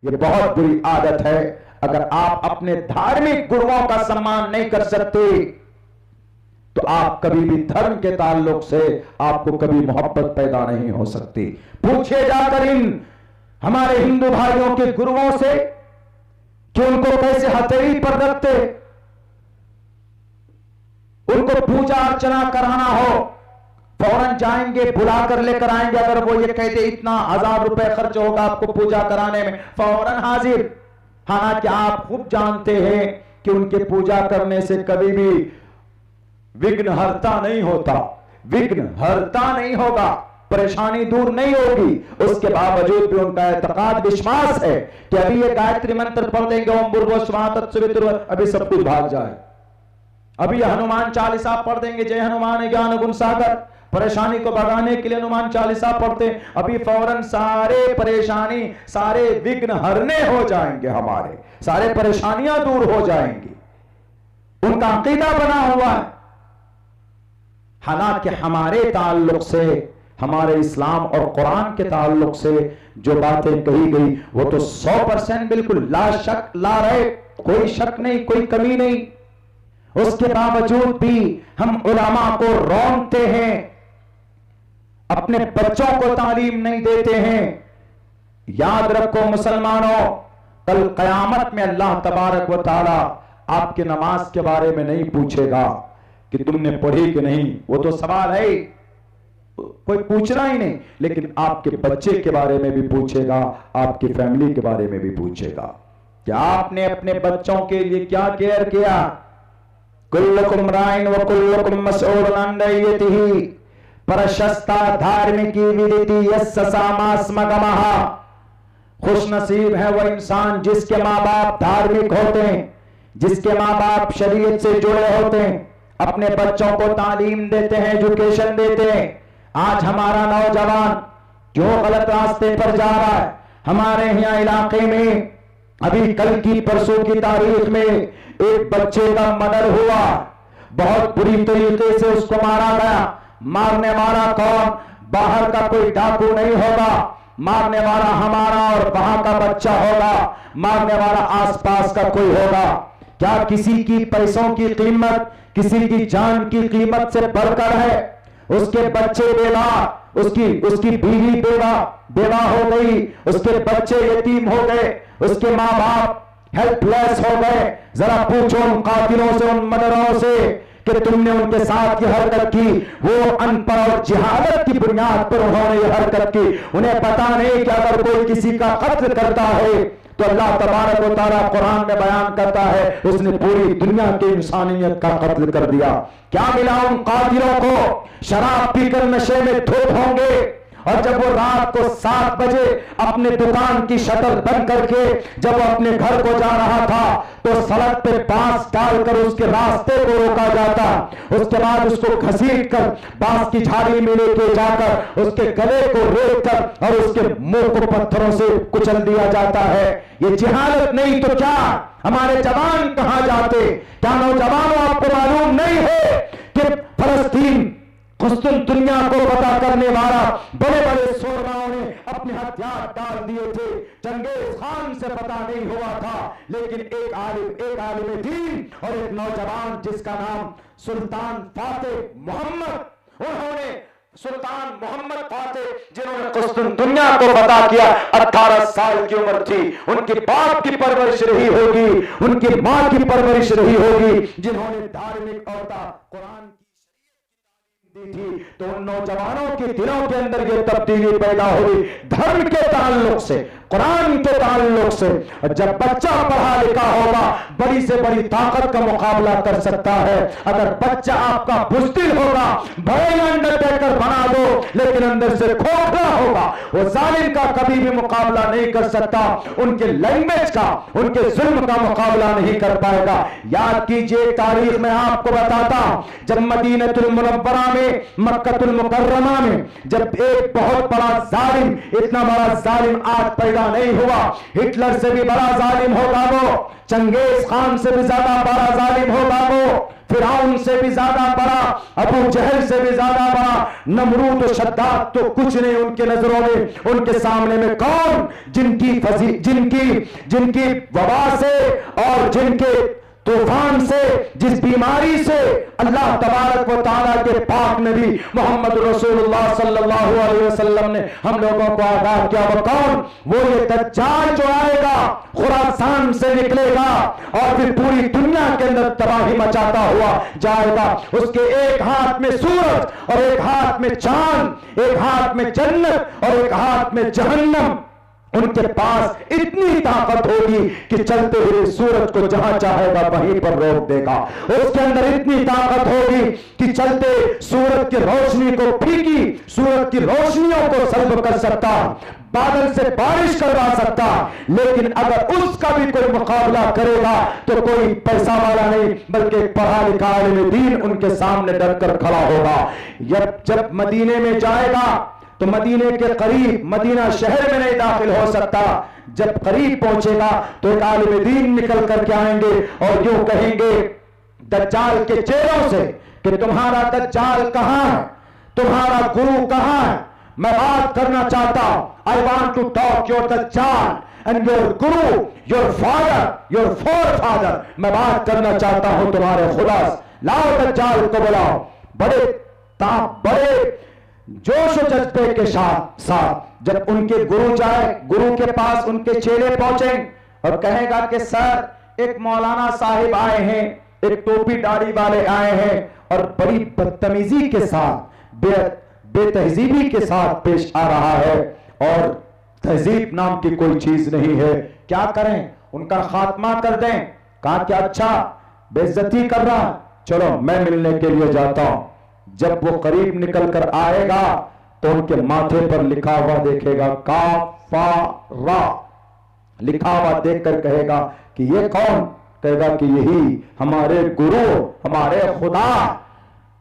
ये बहुत बुरी आदत है। अगर आप अपने धार्मिक गुरुओं का सम्मान नहीं कर सकते तो आप कभी भी धर्म के ताल्लुक से आपको कभी मोहब्बत पैदा नहीं हो सकती। पूछे जाकर इन हमारे हिंदू भाइयों के गुरुओं से कि उनको कैसे हथेली पर रखते, उनको पूजा अर्चना कराना हो फौरन जाएंगे, बुलाकर लेकर आएंगे। अगर वो ये कहते इतना 1000 रुपए खर्च होगा आपको पूजा कराने में, फौरन हाजिर। हालांकि आप खूब जानते हैं कि उनके पूजा करने से कभी भी विघ्नहर्ता नहीं होता, विघ्नहर्ता नहीं होगा, परेशानी दूर नहीं होगी। उसके बावजूद भी उनका एतकाद विश्वास है कि अभी ये गायत्री मंत्र पढ़ देंगे, ओम भूर्भुवस्सुः तत्सवितुर्वरेण्यं, अभी सब कुछ भाग जाए। अभी हनुमान चालीसा पढ़ देंगे, जय हनुमान ज्ञान गुण सागर, परेशानी को भगाने के लिए हनुमान चालीसा पढ़ते, अभी फौरन सारे परेशानी, सारे विघ्न हरने हो जाएंगे, हमारे सारे परेशानियां दूर हो जाएंगी। उनका अकीदा बना हुआ है। हालांकि हमारे ताल्लुक से, हमारे इस्लाम और कुरान के ताल्लुक से जो बातें कही गई वो तो 100% बिल्कुल ला शक ला रहे, कोई शक नहीं, कोई कमी नहीं। उसके बावजूद भी हम उलमा को रौंदते हैं, अपने बच्चों को तालीम नहीं देते हैं। याद रखो मुसलमानों, कल कयामत में अल्लाह तबारक व तआला आपके नमाज के बारे में नहीं पूछेगा कि तुमने पढ़ी कि नहीं, वो तो सवाल है, कोई पूछना ही नहीं। लेकिन आपके बच्चे के बारे में भी पूछेगा, आपकी फैमिली के बारे में भी पूछेगा कि आपने अपने बच्चों के लिए क्या केयर किया। कुल्लुकुम राइन व कुल्लुकुम मसऊलुन अन रइयतिही, प्रशस्ता धार्मिकी विदिति यस्य सामास्मगमः। खुश नसीब है वह इंसान जिसके माँ बाप धार्मिक होते हैं, जिसके माँ बाप शरीयत से जुड़े होते हैं, अपने बच्चों को तालीम देते हैं, एजुकेशन देते हैं। आज हमारा नौजवान क्यों गलत रास्ते पर जा रहा है? हमारे यहाँ इलाके में अभी कल की परसों की तारीख में एक बच्चे का मर्डर हुआ, बहुत बुरी तरीके से उसको मारा गया। मारने वाला कौन? बाहर का कोई डाकू नहीं होगा, मारने वाला हमारा और वहां का बच्चा होगा, मारने वाला आसपास का कोई होगा। क्या किसी की पैसों की कीमत, किसी की जान की कीमत से बढ़कर है? उसके बच्चे बेवा, उसकी बीवी बेवा हो गई, उसके बच्चे यतीम हो गए, उसके माँ बाप हेल्पलेस हो गए। जरा पूछो उन कातिलों से, उन मर्डरों से कि तुमने उनके साथ ये हरकत की। वो अनपढ़ और जिहालत की बुनियाद पर उन्होंने ये हरकत की। उन्हें पता नहीं कि अगर कोई किसी का कत्ल करता है तो अल्लाह तबारक व तआला कुरान में बयान करता है उसने पूरी दुनिया की इंसानियत का कत्ल कर दिया। क्या मिला उन कातिलों को? शराब पीकर नशे में धुत होंगे, और जब वो रात को 7 बजे अपने दुकान की शटर बंद करके जब वो अपने घर को जा रहा था तो सड़क पे बांस डालकर उसके रास्ते को रोका जाता। उसके बाद उसको घसीट कर बांस की झाड़ी में लेके जाकर उसके गले को रेत कर और उसके मुंह को पत्थरों से कुचल दिया जाता है। ये जिहालत नहीं तो क्या? हमारे जवान कहां जाते? क्या नौजवानों आपको मालूम नहीं है कि फलस्तीन मुस्लिम दुनिया को पता करने वाला बड़े बड़े शोरवाओं ने अपने हथियार डाल दिए थे। चंगेज खान से पता नहीं हुआ था, लेकिन एक आलिम दीन और एक नौजवान जिसका नाम सुल्तान फातेह मोहम्मद, उन्होंने सुल्तान मोहम्मद फातेह जिन्होंने कुस्तुन दुनिया को पता किया। 18 साल की उम्र थी, उनके बाप की परवरिश रही होगी, उनकी मां की परवरिश रही होगी, जिन्होंने धार्मिक और कुरान थी। तो उन नौजवानों के दिलों के अंदर ये तब्दीली पैदा हुई धर्म के ताल्लुक से, कुरान के ताल्लुक से। जब बच्चा पढ़ा लिखा होगा बड़ी से बड़ी ताकत का मुकाबला कर सकता है। अगर बच्चा आपका बुज़दिल होगा, बड़े अंडरटेकर बना दो, लेकिन अंदर से खोखला होगा, वो जालिम का कभी भी मुकाबला नहीं कर सकता, उनके लैंग्वेज का, उनके जुल्म का मुकाबला नहीं कर पाएगा। याद कीजिए, तारीख में आपको बताता हूं, जब मदीनतुल मुनव्वरा में, मक्कतुल मुकर्रमा में जब एक बहुत बड़ा जालिम, इतना बड़ा जालिम आज पैदा नहीं हुआ, हिटलर से भी बड़ा जालिम होगा वो, चंगेज खान से भी ज्यादा बड़ा जालिम होगा वो, फिरौन से भी ज्यादा बड़ा, अबू जहल से भी ज्यादा बड़ा, नमरूद और शद्दाद तो कुछ नहीं उनके नजरों में, उनके सामने में कौन, जिनकी वबा से और जिनके तूफान से, जिस बीमारी से अल्लाह तबारक व तआला के पाक नबी मोहम्मद रसूलुल्लाह सल्लल्लाहु अलैहि वसल्लम ने हम लोगों को आगाह किया, वो कौन, वो ये दज्जाल जो आएगा, खुरासान से निकलेगा और फिर पूरी दुनिया के अंदर तबाही मचाता हुआ जाएगा। उसके एक हाथ में सूरज और एक हाथ में चांद, एक हाथ में जन्नत और एक हाथ में जहन्नम। उनके पास इतनी ताकत होगी कि चलते हुए सूरज को जहां चाहेगा वहीं पर रोक देगा। उसके अंदर इतनी ताकत होगी कि चलते सूरज की रोशनी को फीकी सूरज की रोशनियों को सल्ब कर सकता, बादल से बारिश करवा सकता। लेकिन अगर उसका भी कोई मुकाबला करेगा तो कोई पैसा वाला नहीं बल्कि पढ़ा लिखा आलिम दीन उनके सामने डरकर खड़ा होगा। जब मदीने में जाएगा तो मदीने के करीब, मदीना शहर में नहीं दाखिल हो सकता, जब करीब पहुंचेगा तो एक आलिम दीन निकल करके आएंगे और यूं कहेंगे दज्जाल के चेहरों से कि तुम्हारा दज्जाल कहां है, तुम्हारा गुरु कहां है, मैं बात करना चाहता हूं। I want to talk your दज्जाल and your guru, your father, your forefather, मैं बात करना चाहता हूं तुम्हारे खुदा से। लाओ दज्जाल को बुलाओ। बड़े जोश और जज्बे के साथ जब उनके गुरु जाए, गुरु के पास उनके चेले पहुंचे और कहेगा कि सर एक मौलाना साहिब आए हैं, एक टोपी दाढ़ी वाले आए हैं और बड़ी बदतमीजी के साथ, बेतहजीबी के साथ पेश आ रहा है और तहजीब नाम की कोई चीज नहीं है, क्या करें, उनका खात्मा कर दें। कहा कि अच्छा बेइज्जती कर रहा, चलो मैं मिलने के लिए जाता हूं। जब वो करीब निकल कर आएगा तो उनके माथे पर लिखा हुआ देखेगा काफारा, लिखा हुआ देखकर कहेगा कि ये कौन, कहेगा कि यही हमारे गुरु, हमारे खुदा।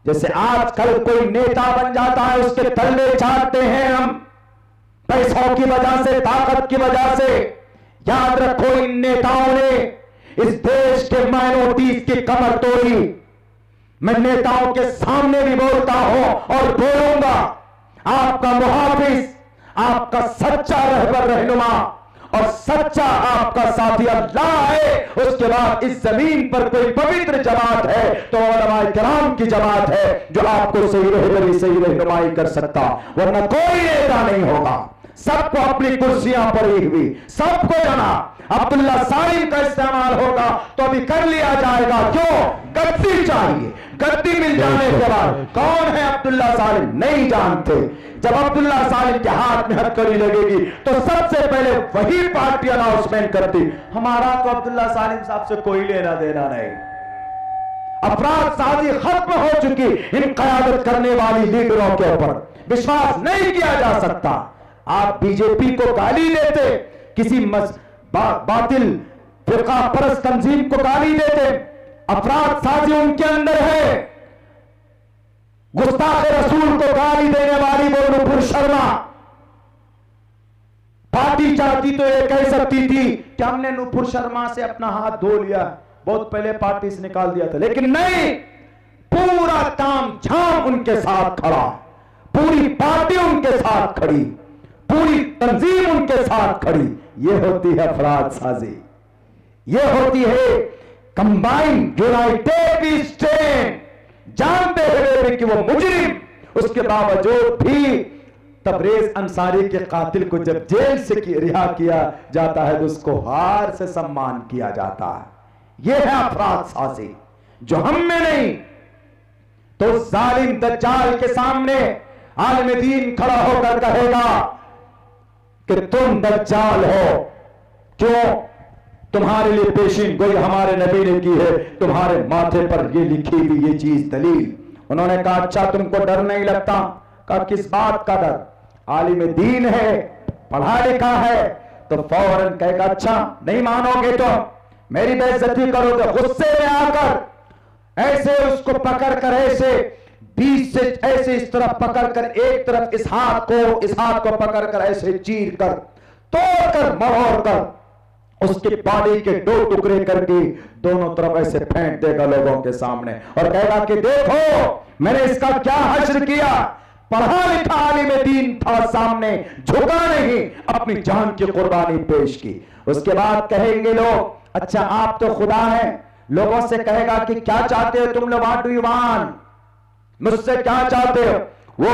जैसे आजकल कोई नेता बन जाता है उसके तल्ले चाटते हैं हम, पैसों की वजह से, ताकत की वजह से। याद रखो इन नेताओं ने इस देश के माइनॉरिटीज की कमर तोड़ी। मैं नेताओं के सामने भी बोलता हूं और बोलूंगा, आपका मुहाफिज, आपका सच्चा रहबर रहनुमा और सच्चा आपका साथी अल्लाह है। उसके बाद इस जमीन पर कोई पवित्र जमात है तो उलमाए किराम की जमात है जो आपको सही रहबरी, सही रहनुमाई कर सकता, वरना कोई नेता नहीं होगा। सबको अपनी कुर्सियां पड़ी हुई, सबको जाना अब्दुल्ला सालिम का इस्तेमाल होगा तो अभी कर लिया जाएगा। क्यों? गद्दी चाहिए। गद्दी मिल जाने के बाद कौन है अब्दुल्ला सालिम नहीं जानते। जब अब्दुल्ला सालिम के हाथ में हथकड़ी लगेगी तो सबसे पहले वही पार्टी अनाउंसमेंट करती, हमारा तो अब्दुल्ला सालिम साहब से कोई लेना देना नहीं। अपराध साजी खत्म हो चुकी। इन क़यादत करने वाली लीडरों के ऊपर विश्वास नहीं किया जा सकता। आप बीजेपी को गाली देते, किसी बातिल फिरका परस्त तंजीम को गाली देते, अपराध साजी उनके अंदर है। गुस्ताख रसूल को गाली देने वाली वो नुपुर शर्मा, पार्टी चाहती तो ये कह सकती थी कि हमने नुपुर शर्मा से अपना हाथ धो लिया, बहुत पहले पार्टी से निकाल दिया था, लेकिन नहीं, पूरा ताम झाम उनके साथ खड़ा, पूरी पार्टी उनके साथ खड़ी, पूरी तंजीम उनके साथ खड़ी। ये होती है अफराद साजी, ये होती है कंबाइंड यूनाइटेड स्टेट। जानते हुए भी कि वो मुजरिम, उसके बावजूद भी तबरेज अंसारी के कातिल को जब जेल से रिहा किया जाता है तो उसको हार से सम्मान किया जाता है। यह है अफराद साजी जो हम में नहीं। तो जालिम दज्जाल के सामने आलिम दीन खड़ा होकर कहेगा कि तुम दज्जाल हो। क्यों? तुम्हारे लिए पेशीन गोई हमारे नबी ने की है, तुम्हारे माथे पर ये लिखी हुई ये चीज दलील। उन्होंने कहा अच्छा तुमको डर नहीं लगता? कहा किस बात का डर? आलिम दीन है, पढ़ा लिखा है। तो फौरन कहेगा अच्छा नहीं मानोगे तो मेरी बेइज्जती करोगे। गुस्से में आकर ऐसे उसको पकड़ कर ऐसे बीच से ऐसे इस तरफ पकड़कर एक तरफ इस हाथ को पकड़कर ऐसे चीर कर तोड़ कर मरोड़ कर उसकी बॉडी के 2 टुकड़े करके दोनों तरफ ऐसे फेंक देगा लोगों के सामने और कहेगा कि देखो मैंने इसका क्या हश्र किया। पढ़ा लिखा आलिम दीन था, सामने झुका नहीं, अपनी जान की कुर्बानी पेश की। उसके बाद कहेंगे लोग, अच्छा आप तो खुदा हैं। लोगों से कहेगा कि क्या चाहते हो तुम लोग, व्हाट डू यू वांट, मुझसे क्या चाहते हो। वो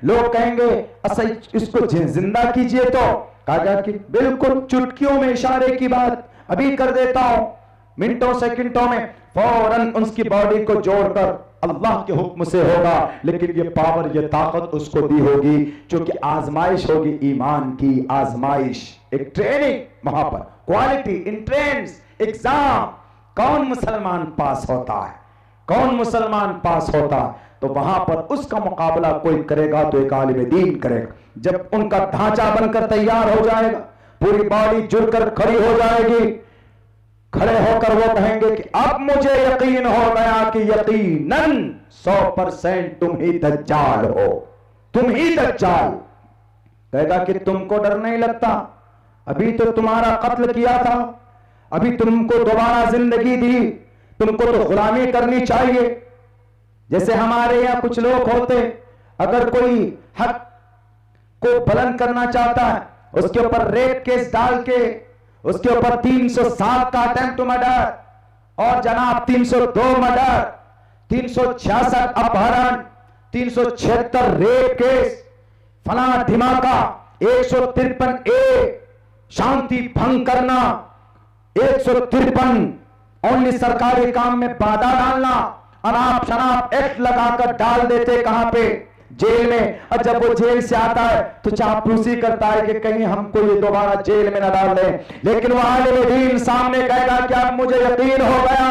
लोग कहेंगे अच्छा इसको जिंदा कीजिए, तो कहा कि बिल्कुल चुटकियों में इशारे की बात अभी कर देता हूं, मिनटों सेकंडों में फौरन उसकी बॉडी को जोड़कर अल्लाह के हुक्म से होगा। लेकिन ये पावर, ये ताकत उसको दी होगी क्योंकि आजमाइश होगी, ईमान की आजमाइश, एक ट्रेनिंग वहां पर, क्वालिटी एंट्रेंस एग्जाम। कौन मुसलमान पास होता है, कौन मुसलमान पास होता है, तो वहां पर उसका मुकाबला कोई करेगा तो एक आलिम दीन करेगा। जब उनका ढांचा बनकर तैयार हो जाएगा, पूरी बॉडी जुड़कर खड़ी हो जाएगी, खड़े होकर वो कहेंगे कि अब मुझे यकीन हो गया कि यकीनन 100% तुम ही दज्जाल हो, तुम ही दज्जाल। कहेगा कि तुमको डर नहीं लगता, अभी तो तुम्हारा कत्ल किया था, अभी तुमको दोबारा जिंदगी दी, तुमको तो गुलामी करनी चाहिए। जैसे हमारे यहां कुछ लोग होते, अगर कोई हक को बुलंद करना चाहता है, उसके ऊपर रेप केस डाल के उसके ऊपर 307 का अटेम्प्ट मर्डर और जनाब 302 मर्डर, 366 अपहरण, 376 रेप केस, फला धमाका, 153 शांति भंग करना, 153 ओनली सरकारी काम में बाधा डालना, अनाप शनाप एक्ट लगाकर डाल देते कहां पे, जेल में। और जब वो जेल से आता है तो चापलूसी करता है कि कहीं हमको ये दोबारा जेल में न डाल दे। लेकिन वो आलिम दीन सामने कहेगा कि अब मुझे यकीन हो गया,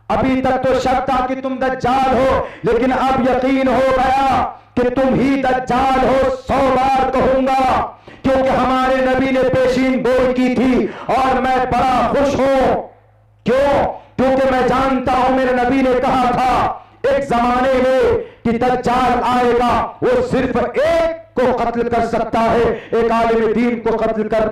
अभी तक तो शक था कि तुम दज्जाल हो, लेकिन अब यकीन हो गया कि तुम ही दज्जाल हो, 100 बार कहूंगा, क्योंकि हमारे नबी ने पेशीन गोई की थी और मैं बड़ा खुश हूं। क्यों? क्योंकि मैं जानता हूं मेरे नबी ने कहा था एक जमाने में कि दज्जाल आएगा, वो सिर्फ एक को कत्ल कर सकता है, एक आलिम दीन को कत्ल कर